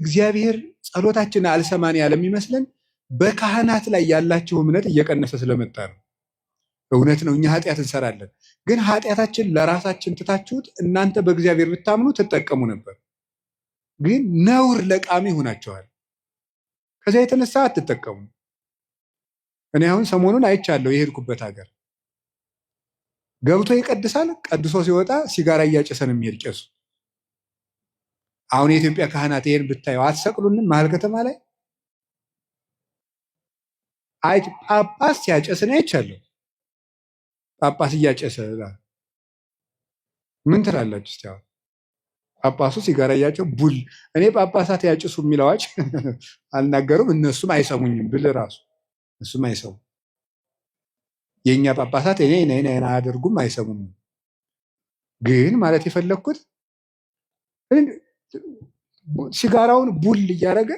እግዚአብሔር ጸሎታችንን አልሰማን ያለ የሚመስለን በካህናት ላይ ያላቸው እምነት እየቀነሰ ስለመጣ ነው። እውነት ነው፣ እኛ ኃጢአት እንሰራለን፣ ግን ኃጢአታችን ለራሳችን ትታችሁት እናንተ በእግዚአብሔር ብታምኑ ትጠቀሙ ነበር። ግን ነውር ለቃሚ ሆናችኋል። ከዚያ የተነሳ አትጠቀሙ። እኔ አሁን ሰሞኑን አይቻለሁ። የሄድኩበት ሀገር ገብቶ ይቀድሳል፣ ቀድሶ ሲወጣ ሲጋራ እያጨሰ ነው የሚሄድ ቄሱ። አሁን የኢትዮጵያ ካህናት ይሄን ብታየው አትሰቅሉንም? መሀል ከተማ ላይ ጳጳስ ሲያጨስ ነው አይቻለሁ። ጳጳስ እያጨሰ ምን ትላላችሁ? እስቲ አሁን ጳጳሱ ሲጋራ እያጨው ቡል እኔ ጳጳሳት ያጭሱ የሚል አዋጅ አልናገሩም፣ እነሱም አይሰሙኝም ብል ራሱ እሱም አይሰሙም። የእኛ ጳጳሳት እኔ አያደርጉም፣ አይሰሙም። ግን ማለት የፈለግኩት ሲጋራውን ቡል እያደረገ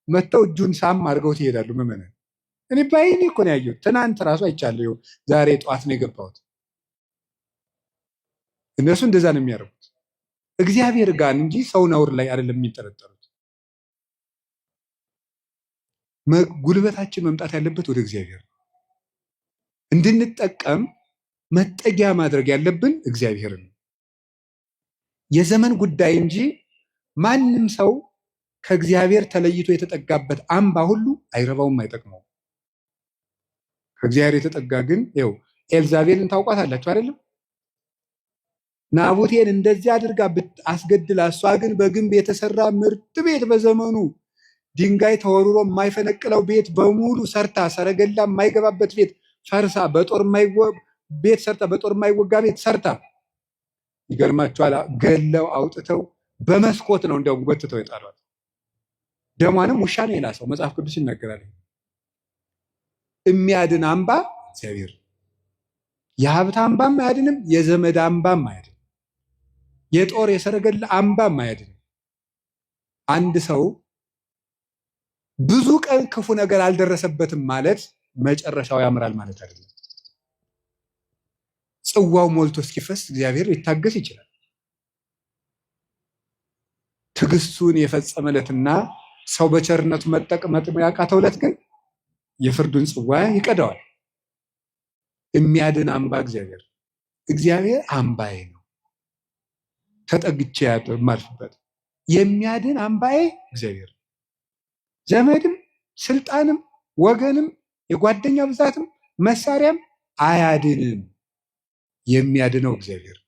መጥተው እጁን ሳም አድርገው ትሄዳሉ ምዕመናን። እኔ ባይኔ እኮ ነው ያየሁት። ትናንት ራሱ አይቻለሁ። ዛሬ ጠዋት ነው የገባሁት። እነሱ እንደዛ ነው የሚያደርጉት እግዚአብሔር ጋር እንጂ ሰው ነውር ላይ አይደለም የሚጠረጠሩት። ጉልበታችን መምጣት ያለበት ወደ እግዚአብሔር ነው። እንድንጠቀም መጠጊያ ማድረግ ያለብን እግዚአብሔርን ነው። የዘመን ጉዳይ እንጂ ማንም ሰው ከእግዚአብሔር ተለይቶ የተጠጋበት አምባ ሁሉ አይረባውም፣ አይጠቅመውም። ከእግዚአብሔር የተጠጋ ግን ይኸው ኤልዛቤልን ታውቋታላችሁ አይደለም? ናቡቴን እንደዚህ አድርጋ አስገድላ፣ እሷ ግን በግንብ የተሰራ ምርጥ ቤት በዘመኑ ድንጋይ ተወርሮ የማይፈነቅለው ቤት በሙሉ ሰርታ፣ ሰረገላ የማይገባበት ቤት ፈርሳ፣ ቤት ሰርታ፣ በጦር የማይወጋ ቤት ሰርታ፣ ይገርማችኋል፣ ገለው አውጥተው በመስኮት ነው እንዲያውም ጎትተው የጣሏት። ደሟንም ውሻ ነው የላሰው። መጽሐፍ ቅዱስ ይናገራል። የሚያድን አምባ እግዚአብሔር። የሀብት አምባም አያድንም፣ የዘመድ አምባም አያድንም፣ የጦር የሰረገላ አምባም አያድንም። አንድ ሰው ብዙ ቀን ክፉ ነገር አልደረሰበትም ማለት መጨረሻው ያምራል ማለት አይደለም። ጽዋው ሞልቶ እስኪፈስ እግዚአብሔር ሊታገስ ይችላል። ትዕግስቱን የፈጸመለትና ሰው በቸርነቱ መጠቅመጥ ያቃተውለት ግን የፍርዱን ጽዋ ይቀደዋል። የሚያድን አምባ እግዚአብሔር። እግዚአብሔር አምባዬ ነው፣ ተጠግቼ የማልፍበት የሚያድን አምባዬ እግዚአብሔር። ዘመድም ስልጣንም ወገንም የጓደኛ ብዛትም መሳሪያም አያድንም፣ የሚያድነው እግዚአብሔር።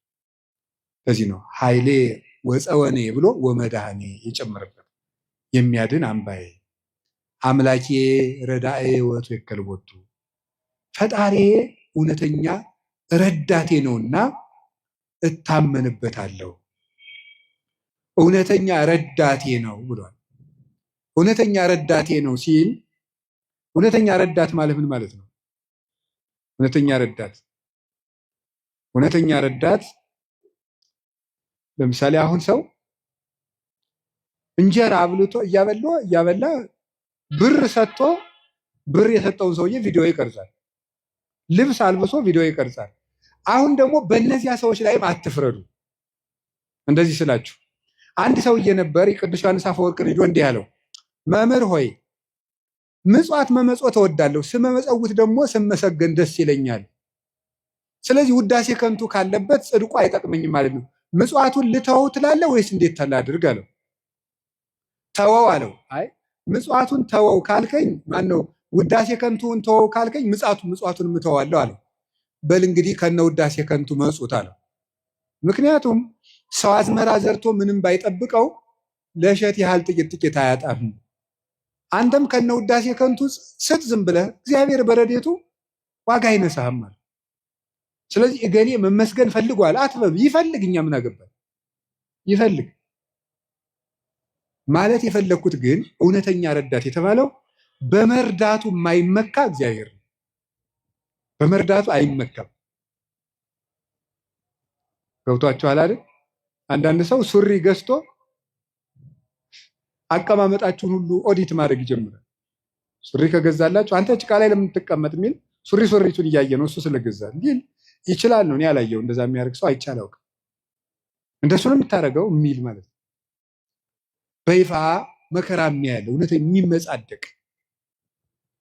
ለዚህ ነው ኃይሌ ወፀወኔ ብሎ ወመድኃኔ የጨመረበት። የሚያድን አምባዬ አምላኬ ረዳኤ ወትወከል ቦቱ፣ ፈጣሪ እውነተኛ ረዳቴ ነውና እታመንበታለሁ። እውነተኛ ረዳቴ ነው ብሏል። እውነተኛ ረዳቴ ነው ሲል እውነተኛ ረዳት ማለት ምን ማለት ነው? እውነተኛ ረዳት ለምሳሌ አሁን ሰው እንጀራ አብልቶ እያበላ ብር ሰጥቶ ብር የሰጠውን ሰውዬ ቪዲዮ ይቀርጻል። ልብስ አልብሶ ቪዲዮ ይቀርጻል። አሁን ደግሞ በእነዚያ ሰዎች ላይም አትፍረዱ። እንደዚህ ስላችሁ አንድ ሰውዬ ነበር፣ የቅዱስ ዮሐንስ አፈወርቅ ልጅ እንዲህ ያለው፣ መምህር ሆይ ምጽዋት መመጽወት እወዳለሁ፣ ስመመጸውት ደግሞ ስመሰገን ደስ ይለኛል። ስለዚህ ውዳሴ ከንቱ ካለበት ጽድቁ አይጠቅመኝም ማለት ነው። ምጽዋቱን ልተወው ትላለህ ወይስ እንዴት ታላድርግ አለው። ተወው አለው። አይ ምጽዋቱን ተወው ካልከኝ ማነው ውዳሴ ከንቱን ተወው ካልከኝ ምጽዋቱን ምተዋለሁ አለው። በል እንግዲህ ከነ ውዳሴ ከንቱ መጽውት አለው። ምክንያቱም ሰው አዝመራ ዘርቶ ምንም ባይጠብቀው ለእሸት ያህል ጥቂት አያጣም። አንተም ከነ ውዳሴ ከንቱ ስጥ ዝም ብለህ፣ እግዚአብሔር በረዴቱ ዋጋ አይነሳህም አለ። ስለዚህ እገሌ መመስገን ፈልጓል አትበብ፣ ይፈልግ፣ እኛ ምን አገባን፣ ይፈልግ ማለት የፈለግኩት ግን እውነተኛ ረዳት የተባለው በመርዳቱ የማይመካ እግዚአብሔር ነው። በመርዳቱ አይመካም። ገብቷችኋል አይደል? አንዳንድ ሰው ሱሪ ገዝቶ አቀማመጣችሁን ሁሉ ኦዲት ማድረግ ይጀምራል። ሱሪ ከገዛላችሁ አንተ ጭቃ ላይ ለምን ትቀመጥ የሚል ሱሪቱን እያየ ነው እሱ ስለገዛ ግን ይችላል ነው። እኔ ያላየው እንደዛ የሚያደርግ ሰው አይቻል አውቅም። እንደሱ ነው የምታደርገው የሚል ማለት ነው። በይፋ መከራ የሚያያለ እውነት የሚመጻደቅ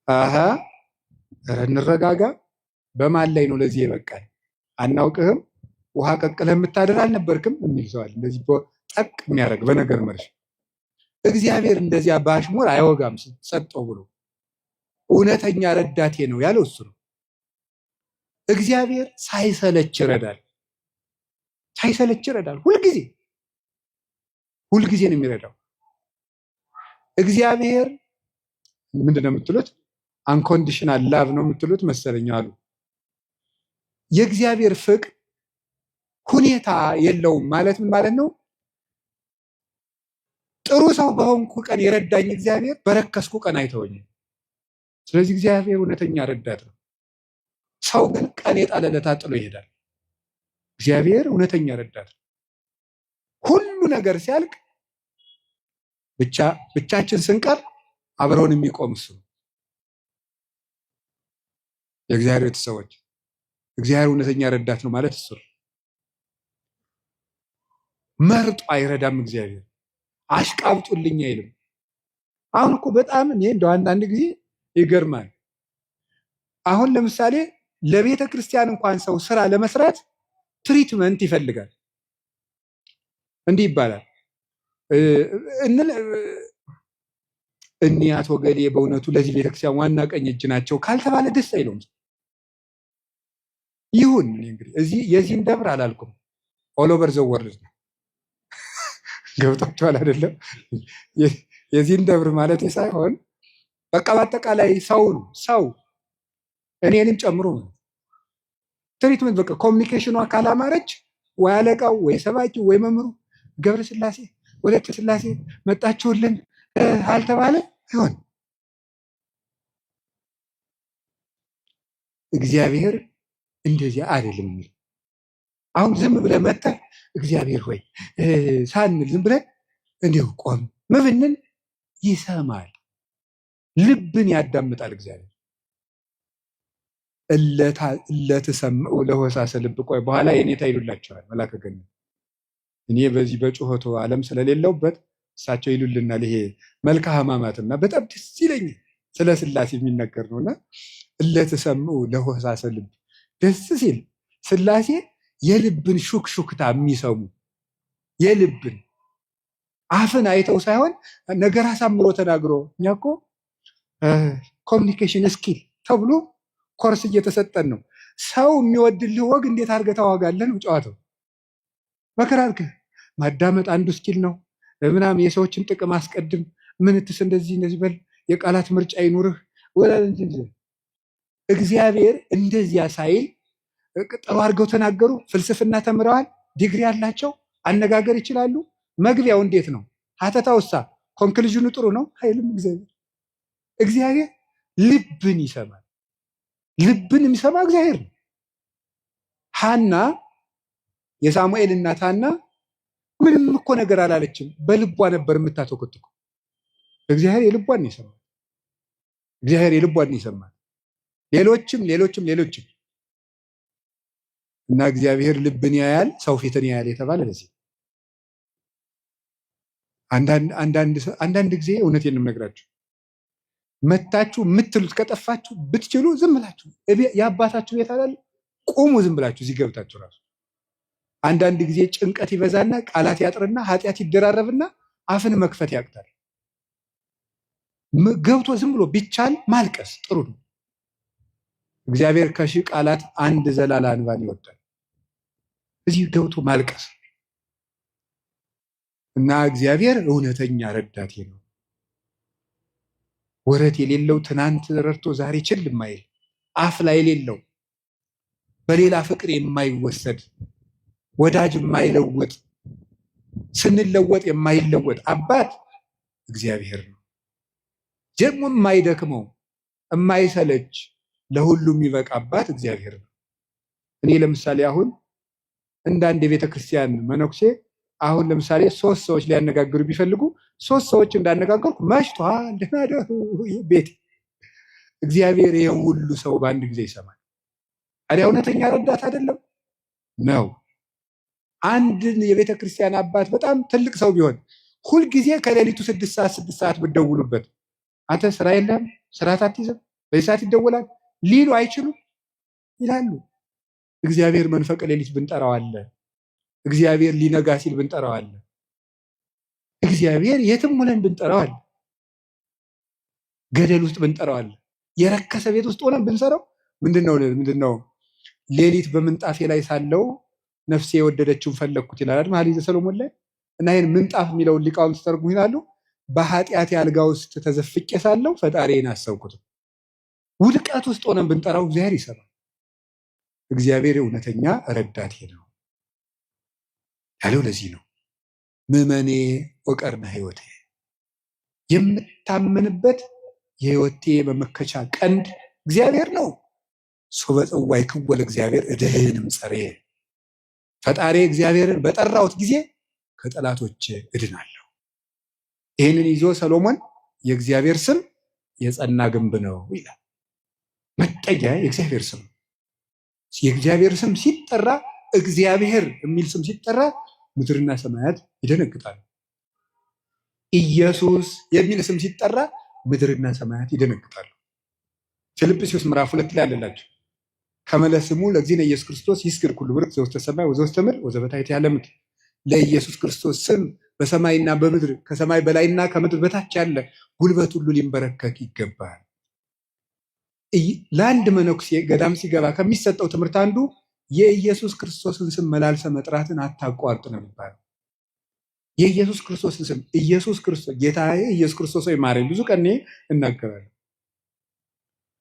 አሃ እንረጋጋ። በማን ላይ ነው ለዚህ የበቃል? አናውቅህም፣ ውሃ ቀቅለህ የምታድር አልነበርክም የሚል ሰዋል። እንደዚህ ጠቅ የሚያደርግ በነገር መርሽ እግዚአብሔር እንደዚያ በአሽሙር አይወጋም። ጸጠው ብሎ እውነተኛ ረዳቴ ነው ያለው እሱ ነው። እግዚአብሔር ሳይሰለች ይረዳል። ሳይሰለች ይረዳል። ሁልጊዜ ነው የሚረዳው። እግዚአብሔር ምንድን ነው የምትሉት? አንኮንዲሽናል ላቭ ነው የምትሉት መሰለኝ አሉ። የእግዚአብሔር ፍቅር ሁኔታ የለውም ማለት ምን ማለት ነው? ጥሩ ሰው በሆንኩ ቀን የረዳኝ እግዚአብሔር በረከስኩ ቀን አይተወኝም። ስለዚህ እግዚአብሔር እውነተኛ ረዳት ነው። ሰው ግን ቀን የጣለለታ ጥሎ ይሄዳል። እግዚአብሔር እውነተኛ ረዳት ነው። ሁሉ ነገር ሲያልቅ ብቻችን ስንቀር አብረውን የሚቆም እሱ ነው። የእግዚአብሔር ቤተሰቦች እግዚአብሔር እውነተኛ ረዳት ነው ማለት እሱ ነው። መርጦ አይረዳም። እግዚአብሔር አሽቃብጡልኝ አይልም። አሁን እኮ በጣም እኔ እንደው አንዳንድ ጊዜ ይገርማል። አሁን ለምሳሌ ለቤተ ክርስቲያን እንኳን ሰው ስራ ለመስራት ትሪትመንት ይፈልጋል። እንዲህ ይባላል እኒህ አቶ ገሌ በእውነቱ ለዚህ ቤተክርስቲያን ዋና ቀኝ እጅ ናቸው ካልተባለ ደስ አይለውም። ይሁን እንግዲህ እዚህ የዚህን ደብር አላልኩም፣ ኦል ኦቨር ዘ ወርልድ ነው። ገብታችኋል አይደለም? የዚህን ደብር ማለት ሳይሆን በቃ በአጠቃላይ ሰው እኔንም ጨምሮ ነው ትሪትመንት። በቃ ኮሚኒኬሽኗ ካላማረች ወይ አለቃው ወይ ሰባኪው ወይ መምህሩ ገብረ ስላሴ ወለተ ስላሴ መጣችሁልን አልተባለ ይሆን። እግዚአብሔር እንደዚያ አይደለም የሚል አሁን ዝም ብለህ መጣህ እግዚአብሔር ሆይ ሳንል ዝም ብለን እንዲሁ ቆም ምብንን ይሰማል፣ ልብን ያዳምጣል እግዚአብሔር። እለትሰምዑ ለሆሳሰ ልብ። ቆይ በኋላ የኔታ ይሉላቸዋል መላከ ገነት። እኔ በዚህ በጩኸቱ ዓለም ስለሌለውበት እሳቸው ይሉልናል። ይሄ መልካ ሕማማትና በጣም ደስ ይለኛል። ስለ ስላሴ የሚነገር ነውና እለትሰምዑ ለሆሳሰ ልብ። ደስ ሲል ስላሴ የልብን ሹክሹክታ የሚሰሙ የልብን አፍን አይተው ሳይሆን ነገር አሳምሮ ተናግሮ። እኛ እኮ ኮሚኒኬሽን ስኪል ተብሎ ኮርስ እየተሰጠን ነው። ሰው የሚወድልህ ወግ እንዴት አድርገህ ታዋጋለህ ነው ጨዋታው። መከራ አድርገህ ማዳመጥ አንዱ ስኪል ነው ምናምን። የሰዎችን ጥቅም አስቀድም፣ ምንትስ እንደዚህ በል፣ የቃላት ምርጫ ይኑርህ። እግዚአብሔር እንደዚያ ሳይል ጥሩ አድርገው ተናገሩ። ፍልስፍና ተምረዋል፣ ዲግሪ ያላቸው አነጋገር ይችላሉ። መግቢያው እንዴት ነው? ሀተታውሳ ኮንክሉዥኑ ጥሩ ነው አይልም። እግዚአብሔር ልብን ይሰማል። ልብን የሚሰማ እግዚአብሔር ነው። ሐና የሳሙኤል እናት ሐና ምንም እኮ ነገር አላለችም። በልቧ ነበር የምታተኮትኩ። እግዚአብሔር የልቧን ይሰማል። እግዚአብሔር የልቧን ይሰማል። ሌሎችም እና እግዚአብሔር ልብን ያያል፣ ሰው ፊትን ያያል የተባለ ለዚህ። አንዳንድ ጊዜ እውነቴን ነው የምነግራችሁ፣ መታችሁ የምትሉት ከጠፋችሁ ብትችሉ ዝም ብላችሁ የአባታችሁ ቤት አላለ ቁሙ፣ ዝም ብላችሁ እዚህ ገብታችሁ ራሱ። አንዳንድ ጊዜ ጭንቀት ይበዛና ቃላት ያጥርና ኃጢአት ይደራረብና አፍን መክፈት ያቅታል። ገብቶ ዝም ብሎ ቢቻል ማልቀስ ጥሩ ነው። እግዚአብሔር ከሺህ ቃላት አንድ ዘላላ እንባን ይወዳል። እዚህ ገብቶ ማልቀስ እና እግዚአብሔር እውነተኛ ረዳቴ ነው። ወረት የሌለው ትናንት ረድቶ ዛሬ ችል የማይል አፍ ላይ የሌለው በሌላ ፍቅር የማይወሰድ ወዳጅ የማይለወጥ ስንለወጥ የማይለወጥ አባት እግዚአብሔር ነው። ደግሞ የማይደክመው የማይሰለች ለሁሉም የሚበቃ አባት እግዚአብሔር ነው። እኔ ለምሳሌ አሁን እንዳንድ የቤተ ክርስቲያን መነኩሴ አሁን ለምሳሌ 3 ሰዎች ሊያነጋግሩ ቢፈልጉ 3 ሰዎች እንዳነጋገርኩ መሽቷል ደህና ደሩ ቤት። እግዚአብሔር ይሄን ሁሉ ሰው በአንድ ጊዜ ይሰማል። ታዲያ እውነተኛ ረዳት አይደለም ነው? አንድን የቤተ ክርስቲያን አባት በጣም ትልቅ ሰው ቢሆን ሁልጊዜ ከሌሊቱ 6 ሰዓት ብትደውሉበት አንተ ስራ የለም ስርዓት አትይዝም በዚህ ሰዓት ይደወላል ሊሉ አይችሉም ይላሉ። እግዚአብሔር መንፈቀ ሌሊት ብንጠራው አለ። እግዚአብሔር ሊነጋ ሲል ብንጠራው አለ። እግዚአብሔር የትም ሆነን ብንጠራው አለ። ገደል ውስጥ ብንጠራው አለ። የረከሰ ቤት ውስጥ ሆነን ብንሰራው ምንድነው ሌሊት በምንጣፌ ላይ ሳለው ነፍሴ የወደደችውን ፈለግኩት ይላል መኃልየ ሰሎሞን ላይ። እና ይህን ምንጣፍ የሚለውን ሊቃውንት ተርጉሙ ይላሉ በኃጢአት አልጋ ውስጥ ተዘፍቄ ሳለው ፈጣሪዬን አሰብኩት። ውድቀት ውስጥ ሆነን ብንጠራው እግዚአብሔር ይሰማል። እግዚአብሔር እውነተኛ ረዳቴ ነው ያለው ለዚህ ነው። ምእመኔ ወቀርነ ሕይወቴ፣ የምታመንበት የሕይወቴ መመከቻ ቀንድ እግዚአብሔር ነው። ሶበ ጸዋዕክዎ ለእግዚአብሔር እድኅንም ጸርየ፣ ፈጣሪ እግዚአብሔርን በጠራሁት ጊዜ ከጠላቶች እድናለሁ። ይህንን ይዞ ሰሎሞን የእግዚአብሔር ስም የጸና ግንብ ነው ይላል። መጠጊያ የእግዚአብሔር ስም፣ የእግዚአብሔር ስም ሲጠራ፣ እግዚአብሔር የሚል ስም ሲጠራ ምድርና ሰማያት ይደነግጣሉ። ኢየሱስ የሚል ስም ሲጠራ ምድርና ሰማያት ይደነግጣሉ። ፊልጵስዩስ ምዕራፍ 2 ላይ አለላቸው ከመለስሙ ለእግዚእነ ኢየሱስ ክርስቶስ ይስግድ ኩሉ ብርክ ዘውስተ ሰማይ ወዘውስተ ምድር ወዘበታሕት ያለ ምድር። ለኢየሱስ ክርስቶስ ስም በሰማይና በምድር ከሰማይ በላይና ከምድር በታች ያለ ጉልበት ሁሉ ሊንበረከክ ይገባል። ለአንድ መነኩሴ ገዳም ሲገባ ከሚሰጠው ትምህርት አንዱ የኢየሱስ ክርስቶስን ስም መላልሰ መጥራትን አታቋርጥ ነው የሚባለው። የኢየሱስ ክርስቶስን ስም ኢየሱስ ክርስቶስ ጌታዬ ኢየሱስ ክርስቶስ ወይ ማረኝ ብዙ ቀን እናገራለሁ።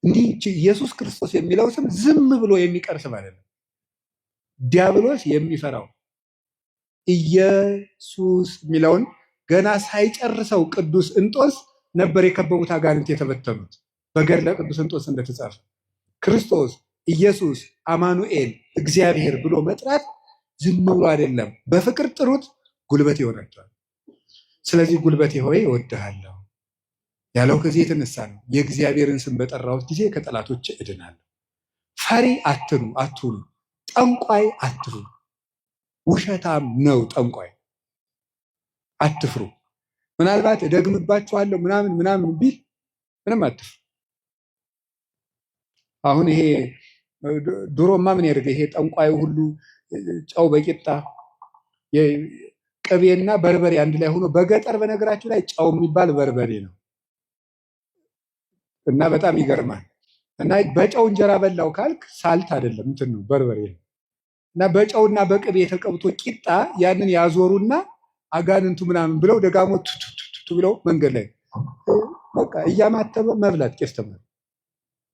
እንዲህ ኢየሱስ ክርስቶስ የሚለው ስም ዝም ብሎ የሚቀር ስም አይደለም። ዲያብሎስ የሚፈራው ኢየሱስ የሚለውን ገና ሳይጨርሰው ቅዱስ እንጦስ ነበር የከበቡት አጋንንት የተበተኑት። በገድለ ቅዱስ እንጦስ እንደተጻፈ ክርስቶስ ኢየሱስ አማኑኤል እግዚአብሔር ብሎ መጥራት ዝም ብሎ አይደለም። በፍቅር ጥሩት፣ ጉልበት ይሆናቸዋል። ስለዚህ ጉልበቴ ሆይ እወድሃለሁ ያለው ከዚህ የተነሳ ነው። የእግዚአብሔርን ስም በጠራሁት ጊዜ ከጠላቶች እድናለሁ። ፈሪ አትሁኑ፣ ጠንቋይ አትሁኑ። ውሸታም ነው ጠንቋይ፣ አትፍሩ። ምናልባት እደግምባችኋለሁ ምናምን ቢል ምንም አትፍሩ። አሁን ይሄ ድሮማ ምን ያደርገ ይሄ ጠንቋዩ ሁሉ ጨው በቂጣ ቅቤና በርበሬ አንድ ላይ ሆኖ በገጠር በነገራችሁ ላይ ጨው የሚባል በርበሬ ነው እና በጣም ይገርማል። እና በጨው እንጀራ በላው ካልክ ሳልት አይደለም እንትን ነው በርበሬ ነው። እና በጨውና በቅቤ የተቀብቶ ቂጣ ያንን ያዞሩና አጋንንቱ ምናምን ብለው ደጋሞ ቱቱቱ ብለው መንገድ ላይ በቃ እያማተበ መብላት ቄስ ተማሪ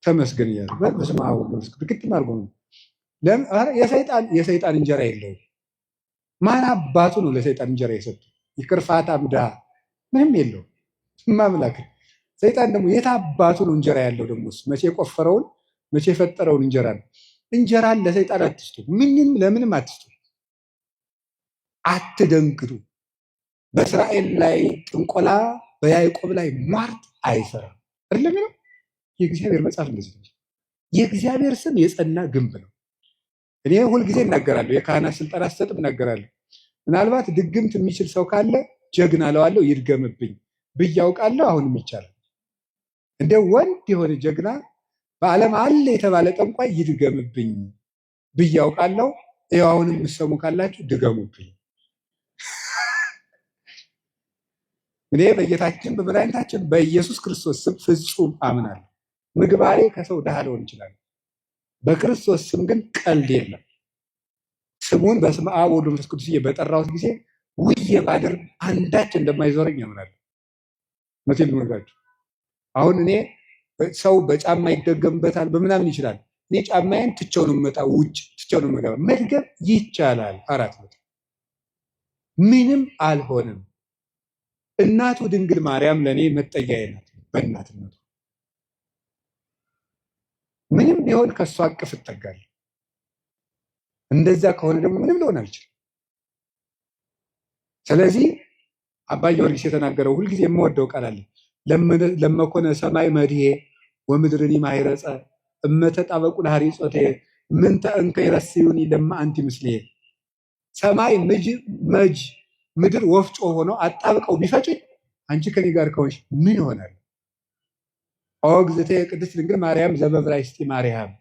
ተመስገን እያሉ በስመ አብ ወወልድ ወመንፈስ ቅዱስ ግጥም አድርጎ ነው። የሰይጣን እንጀራ የለውም። ማን አባቱ ነው ለሰይጣን እንጀራ የሰጡ? ይቅርፋታ ምዳ ምንም የለውም ማምላክ። ሰይጣን ደግሞ የት አባቱ ነው እንጀራ ያለው? ደግሞ መቼ የቆፈረውን መቼ የፈጠረውን እንጀራ ነው። እንጀራን ለሰይጣን አትስጡ፣ ለምንም አትስጡ። አትደንግጡ። በእስራኤል ላይ ጥንቆላ በያዕቆብ ላይ ሟርት አይሰራም አይደለም ነው የእግዚአብሔር መጽሐፍ እንደዚህ ነው። የእግዚአብሔር ስም የጸና ግንብ ነው። እኔ ሁልጊዜ እናገራለሁ፣ የካህናት ስልጠና ስሰጥም እናገራለሁ። ምናልባት ድግምት የሚችል ሰው ካለ ጀግና እለዋለሁ፣ ይድገምብኝ ብዬ አውቃለሁ። አሁንም ይቻላል። እንደ ወንድ የሆነ ጀግና በዓለም አለ የተባለ ጠንቋይ ይድገምብኝ ብዬ አውቃለሁ። ይኸው አሁንም የምትሰሙ ካላችሁ ድገሙብኝ። እኔ በጌታችን በመድኃኒታችን በኢየሱስ ክርስቶስ ስም ፍጹም አምናለሁ። ምግባሬ ከሰው ድሃ ሊሆን ይችላል። በክርስቶስ ስም ግን ቀልድ የለም። ስሙን በስመ አብ ወወልድ ወመንፈስ ቅዱስ በጠራሁት ጊዜ ውዬ ባድር አንዳች እንደማይዞረኝ ያምናል። መቼም ልመርጋችሁ አሁን እኔ ሰው በጫማ ይደገምበታል በምናምን ይችላል። እኔ ጫማዬን ትቼው ነው የምመጣው፣ ውጭ ትቼው ነው የምገባው። መድገም ይቻላል። 4 ምንም አልሆንም። እናቱ ድንግል ማርያም ለእኔ መጠጊያዬ ናት። በእናትነቱ ምንም ቢሆን ከእሷ አቅፍ እጠጋለሁ። እንደዛ ከሆነ ደግሞ ምንም ሊሆን አልችልም። ስለዚህ አባ ጊዮርጊስ የተናገረው ሁልጊዜ የምወደው ቃል አለ። ለመኮነ ሰማይ መድሄ ወምድርኒ ማይረፀ እመተጣበቁ ለሐሪጾቴ ምንተ እንከ ይረስዩኒ ለማ አንቲ ምስሌ። ሰማይ መጅ ምድር ወፍጮ ሆኖ አጣብቀው ቢፈጩኝ አንቺ ከኔ ጋር ከሆንሽ ምን ይሆናል? ኦግዝቴ ቅድስት ድንግል ማርያም ዘበብራይስጢ ማርያም፣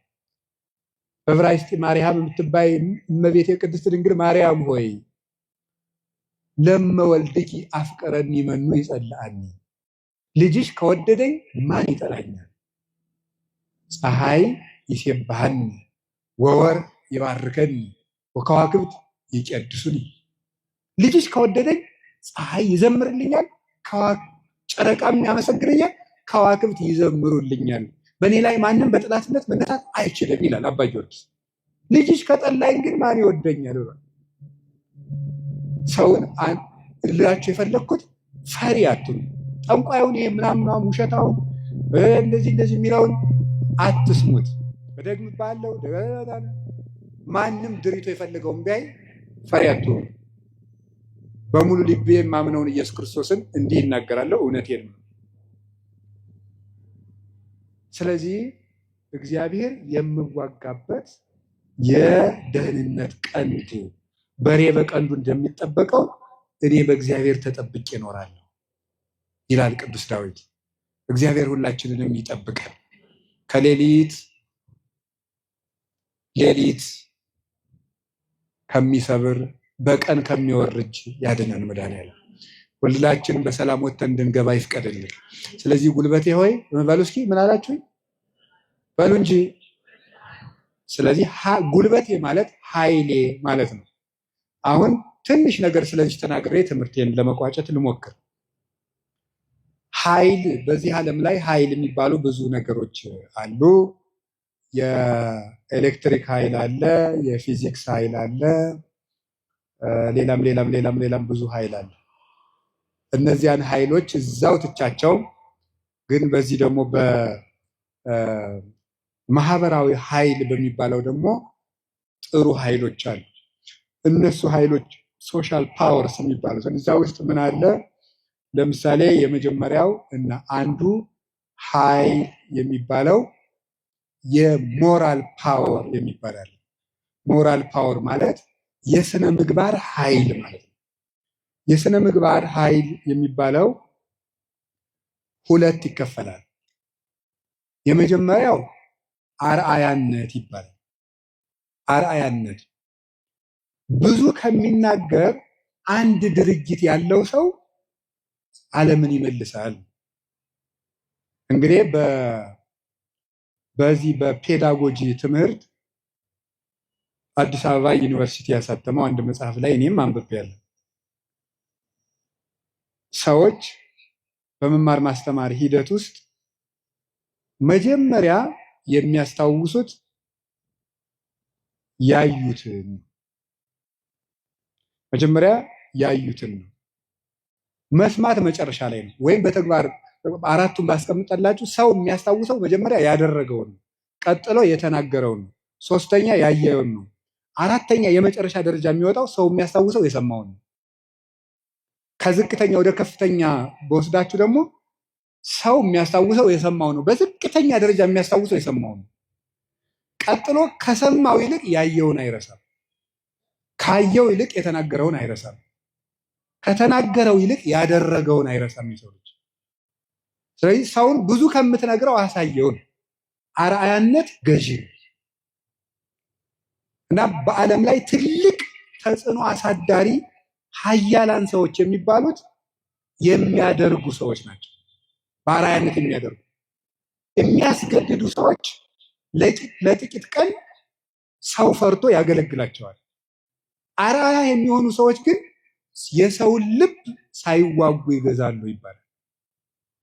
በብራይስጢ ማርያም የምትባይ እመቤቴ ቅድስት ድንግል ማርያም ሆይ ለመወልድኪ አፍቀረኒ መኑ ይጸልአኒ፣ ልጅሽ ከወደደኝ ማን ይጠላኛል? ፀሐይ ይሴብሐኒ ወወር ይባርከኒ ወከዋክብት ይቀድሱኒ። ልጅሽ ከወደደኝ ፀሐይ ይዘምርልኛል፣ ጨረቃም ያመሰግነኛል፣ ከዋክብት ይዘምሩልኛል። በእኔ ላይ ማንም በጥላትነት መነሳት አይችልም ይላል አባ ጊዮርጊስ። ልጅሽ ከጠላኝ ግን ማን ይወደኛል? ሰውን ልላችሁ የፈለግኩት ፈሪ አትሁኑ። ጠንቋዩን ይሄ ምናምን ውሸታውን እንደዚህ የሚለውን አትስሙት። በደግም ባለው ማንም ድሪቶ የፈለገውን ቢያይ ፈሪ አትሁኑ። በሙሉ ልቤ የማምነውን ኢየሱስ ክርስቶስን እንዲህ ይናገራለሁ፣ እውነቴን ነው። ስለዚህ እግዚአብሔር የምዋጋበት የደህንነት ቀንዱ በሬ በቀንዱ እንደሚጠበቀው እኔ በእግዚአብሔር ተጠብቄ እኖራለሁ ይላል ቅዱስ ዳዊት። እግዚአብሔር ሁላችንንም ይጠብቀን፣ ከሌሊት ከሚሰብር በቀን ከሚወርጅ ያድነን መድኃኒዓለም። ሁላችንም በሰላም ወጥተን እንድንገባ ይፍቀድልን። ስለዚህ ጉልበቴ ሆይ በሉ እስኪ ምን አላችሁኝ? በሉ እንጂ። ስለዚህ ጉልበቴ ማለት ኃይሌ ማለት ነው። አሁን ትንሽ ነገር ስለዚህ ተናግሬ ትምህርቴን ለመቋጨት ልሞክር። ኃይል፣ በዚህ ዓለም ላይ ኃይል የሚባሉ ብዙ ነገሮች አሉ። የኤሌክትሪክ ኃይል አለ፣ የፊዚክስ ኃይል አለ፣ ሌላም ብዙ ኃይል አለ። እነዚያን ኃይሎች እዛው ትቻቸው፣ ግን በዚህ ደግሞ በማህበራዊ ኃይል በሚባለው ደግሞ ጥሩ ኃይሎች አሉ። እነሱ ኃይሎች ሶሻል ፓወርስ የሚባሉት እዛ ውስጥ ምን አለ? ለምሳሌ የመጀመሪያው እና አንዱ ኃይል የሚባለው የሞራል ፓወር የሚባላል። ሞራል ፓወር ማለት የስነ ምግባር ኃይል ማለት ነው። የስነ ምግባር ኃይል የሚባለው ሁለት ይከፈላል። የመጀመሪያው አርአያነት ይባላል። አርአያነት ብዙ ከሚናገር አንድ ድርጊት ያለው ሰው ዓለምን ይመልሳል። እንግዲህ በዚህ በፔዳጎጂ ትምህርት አዲስ አበባ ዩኒቨርሲቲ ያሳተመው አንድ መጽሐፍ ላይ እኔም አንብቤያለሁ። ሰዎች በመማር ማስተማር ሂደት ውስጥ መጀመሪያ የሚያስታውሱት ያዩትን ነው። መስማት መጨረሻ ላይ ነው። ወይም በተግባር አራቱን ባስቀምጠላችሁ ሰው የሚያስታውሰው መጀመሪያ ያደረገውን ነው፣ ቀጥሎ የተናገረውን ነው፣ ሶስተኛ ያየውን ነው፣ አራተኛ የመጨረሻ ደረጃ የሚወጣው ሰው የሚያስታውሰው የሰማውን ነው። ከዝቅተኛ ወደ ከፍተኛ በወስዳችሁ ደግሞ ሰው የሚያስታውሰው የሰማው ነው። በዝቅተኛ ደረጃ የሚያስታውሰው የሰማው ነው። ቀጥሎ ከሰማው ይልቅ ያየውን አይረሳም። ካየው ይልቅ የተናገረውን አይረሳም። ከተናገረው ይልቅ ያደረገውን አይረሳም የሰው ልጅ። ስለዚህ ሰውን ብዙ ከምትነግረው አሳየውን። አርአያነት ገዢ ነው እና በዓለም ላይ ትልቅ ተጽዕኖ አሳዳሪ ሀያላን ሰዎች የሚባሉት የሚያደርጉ ሰዎች ናቸው። በአርአያነት የሚያደርጉ የሚያስገድዱ ሰዎች ለጥቂት ቀን ሰው ፈርቶ ያገለግላቸዋል። አርአያ የሚሆኑ ሰዎች ግን የሰውን ልብ ሳይዋጉ ይገዛሉ ይባላል።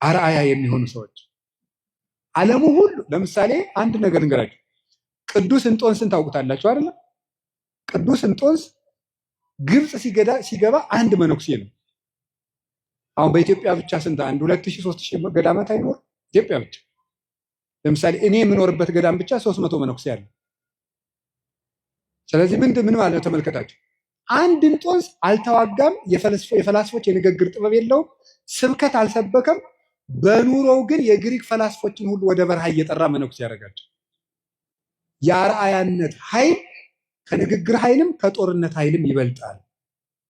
አርአያ የሚሆኑ ሰዎች ዓለሙ ሁሉ ለምሳሌ አንድ ነገር እንገራችሁ። ቅዱስ እንጦንስን ታውቁታላችሁ አይደል? ቅዱስ እንጦንስ ግብፅ ሲገባ አንድ መነኩሴ ነው። አሁን በኢትዮጵያ ብቻ ስንት አንድ 2000 3000 ገዳማት አይኖር ኢትዮጵያ ብቻ። ለምሳሌ እኔ የምኖርበት ገዳም ብቻ 300 መነኩሴ አለ። ስለዚህ ምን ማለት ነው ተመልከታችሁ። አንድ እንጦንስ አልተዋጋም፣ የፈላስፎች የንግግር ጥበብ የለውም፣ ስብከት አልሰበከም። በኑሮው ግን የግሪክ ፈላስፎችን ሁሉ ወደ በረሃ እየጠራ መነኩሴ ያደረጋቸው። የአርአያነት ኃይል ከንግግር ኃይልም ከጦርነት ኃይልም ይበልጣል።